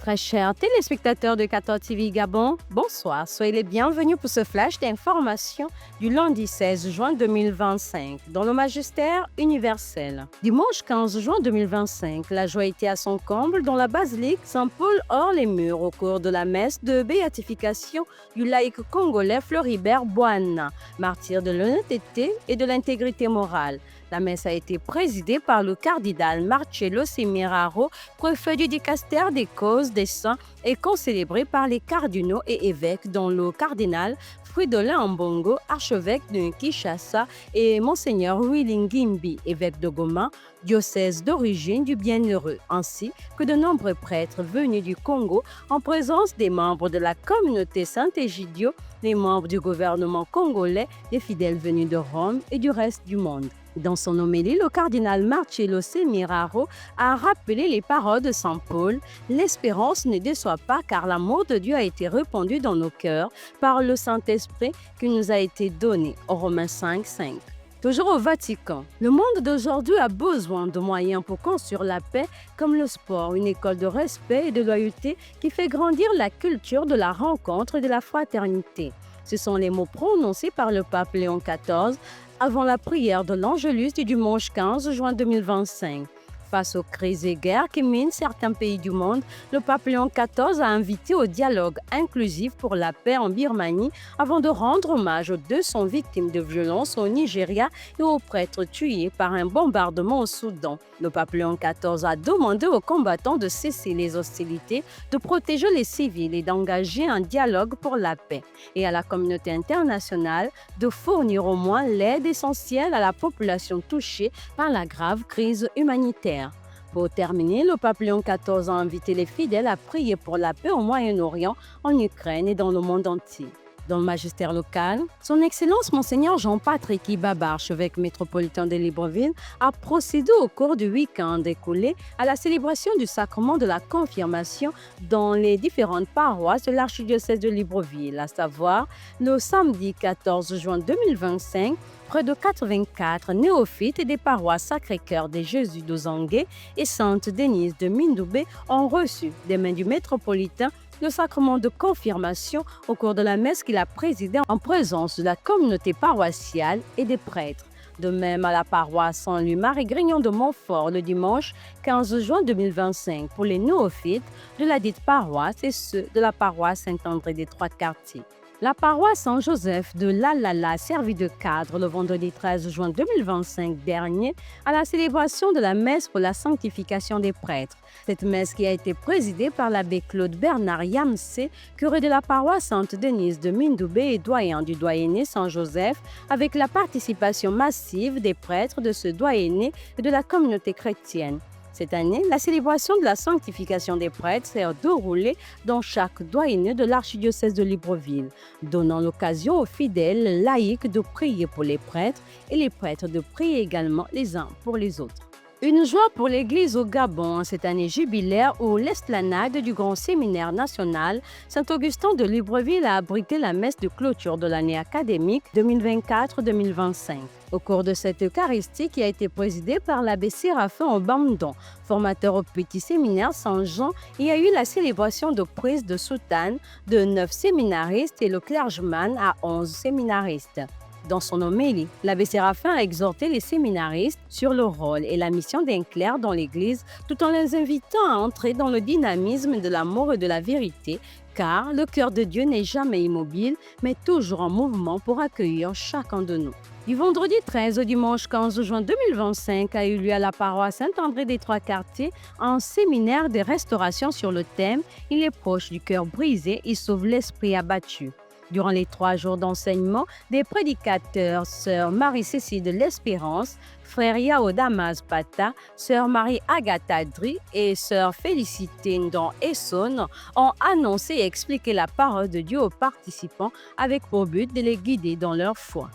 Très chers téléspectateurs de 14 TV Gabon, bonsoir. Soyez les bienvenus pour ce flash d'information du lundi 16 juin 2025 dans le magistère universel. Dimanche 15 juin 2025, la joie était à son comble dans la basilique Saint-Paul hors les murs au cours de la messe de béatification du laïc congolais Floribert Boana, martyr de l'honnêteté et de l'intégrité morale. La messe a été présidée par le cardinal Marcello Semeraro, préfet du dicaster des causes des saints et concélébrée par les cardinaux et évêques dont le cardinal Fridolin Ambongo, archevêque de Kinshasa, et Monseigneur Willy Ngimbi, évêque de Goma, diocèse d'origine du Bienheureux, ainsi que de nombreux prêtres venus du Congo en présence des membres de la communauté Saint-Égidio, des membres du gouvernement congolais, des fidèles venus de Rome et du reste du monde. Dans son homélie, le cardinal Marcello Semeraro a rappelé les paroles de Saint Paul. L'espérance ne déçoit pas car l'amour de Dieu a été répandu dans nos cœurs par le Saint-Esprit qui nous a été donné. Romains 5, 5. Toujours au Vatican, le monde d'aujourd'hui a besoin de moyens pour construire la paix, comme le sport, une école de respect et de loyauté qui fait grandir la culture de la rencontre et de la fraternité. Ce sont les mots prononcés par le pape Léon XIV avant la prière de l'Angélus du dimanche 15 juin 2025. Face aux crises et guerres qui minent certains pays du monde, le pape Léon XIV a invité au dialogue inclusif pour la paix en Birmanie avant de rendre hommage aux 200 victimes de violences au Nigeria et aux prêtres tués par un bombardement au Soudan. Le pape Léon XIV a demandé aux combattants de cesser les hostilités, de protéger les civils et d'engager un dialogue pour la paix, et à la communauté internationale de fournir au moins l'aide essentielle à la population touchée par la grave crise humanitaire. Pour terminer, le pape Léon XIV a invité les fidèles à prier pour la paix au Moyen-Orient, en Ukraine et dans le monde entier. Dans le magistère local, son Excellence Monseigneur Jean-Patrick Ibaba, archevêque métropolitain de Libreville, a procédé au cours du week-end écoulé à la célébration du sacrement de la confirmation dans les différentes paroisses de l'archidiocèse de Libreville, à savoir le samedi 14 juin 2025, près de 84 néophytes des paroisses Sacré-Cœur de Jésus d'Ozangué et Sainte-Denise de Mindoubé ont reçu des mains du métropolitain le sacrement de confirmation au cours de la messe qu'il a présidée en présence de la communauté paroissiale et des prêtres. De même à la paroisse Saint-Louis-Marie-Grignon de Montfort le dimanche 15 juin 2025 pour les néophytes de la dite paroisse et ceux de la paroisse Saint-André des Trois-Quartiers. La paroisse Saint-Joseph de Lalala a servi de cadre le vendredi 13 juin 2025 dernier à la célébration de la messe pour la sanctification des prêtres. Cette messe qui a été présidée par l'abbé Claude Bernard Yamsé, curé de la paroisse Sainte-Denise de Mindoubé et doyen du doyenné Saint-Joseph, avec la participation massive des prêtres de ce doyenné et de la communauté chrétienne. Cette année, la célébration de la sanctification des prêtres s'est déroulée dans chaque doyenné de l'archidiocèse de Libreville, donnant l'occasion aux fidèles laïcs de prier pour les prêtres et les prêtres de prier également les uns pour les autres. Une joie pour l'Église au Gabon cette année jubilaire où l'esplanade du Grand Séminaire national Saint-Augustin de Libreville a abrité la messe de clôture de l'année académique 2024-2025. Au cours de cette Eucharistie qui a été présidée par l'abbé Séraphin Obandon, formateur au Petit Séminaire Saint-Jean, il y a eu la célébration de prise de soutane de 9 séminaristes et le clergement à 11 séminaristes. Dans son homélie, l'abbé Séraphin a exhorté les séminaristes sur le rôle et la mission d'un clerc dans l'Église tout en les invitant à entrer dans le dynamisme de l'amour et de la vérité, car le cœur de Dieu n'est jamais immobile, mais toujours en mouvement pour accueillir chacun de nous. Du vendredi 13 au dimanche 15 juin 2025 a eu lieu à la paroisse Saint-André des Trois-Quartiers un séminaire de restauration sur le thème « Il est proche du cœur brisé, il sauve l'esprit abattu ». Durant les 3 jours d'enseignement, des prédicateurs, sœur Marie-Cécile de l'Espérance, frère Yao Damas Pata, sœur Marie-Agatha Dri et sœur Félicité Ndon Essonne ont annoncé et expliqué la parole de Dieu aux participants avec pour but de les guider dans leur foi.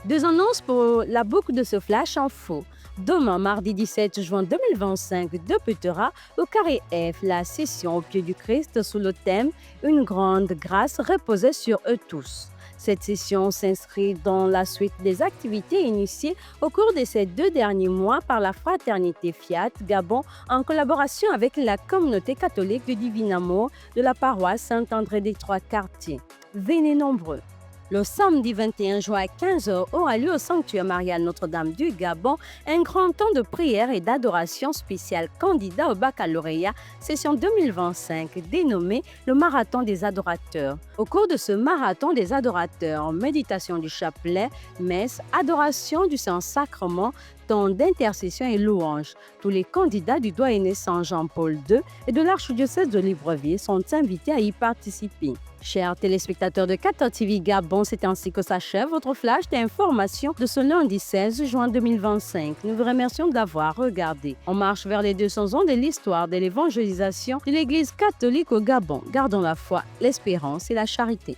2 annonces pour la boucle de ce flash info. Demain, mardi 17 juin 2025, débutera au Carré F la session au pied du Christ sous le thème « Une grande grâce reposée sur eux tous ». Cette session s'inscrit dans la suite des activités initiées au cours de ces 2 derniers mois par la Fraternité Fiat Gabon en collaboration avec la communauté catholique du Divin Amour de la paroisse Saint-André des Trois-Quartiers. Venez nombreux! Le samedi 21 juin à 15h aura lieu au sanctuaire Mariale Notre-Dame du Gabon un grand temps de prière et d'adoration spécial candidat au baccalauréat session 2025 dénommé le Marathon des adorateurs. Au cours de ce Marathon des adorateurs, méditation du chapelet, messe, adoration du Saint-Sacrement, temps d'intercession et louange. Tous les candidats du doyenné Saint-Jean-Paul II et de l'archidiocèse de Libreville sont invités à y participer. Chers téléspectateurs de 14 TV Gabon, c'est ainsi que s'achève votre flash d'information de ce lundi 16 juin 2025. Nous vous remercions d'avoir regardé. On marche vers les 200 ans de l'histoire de l'évangélisation de l'Église catholique au Gabon. Gardons la foi, l'espérance et la charité.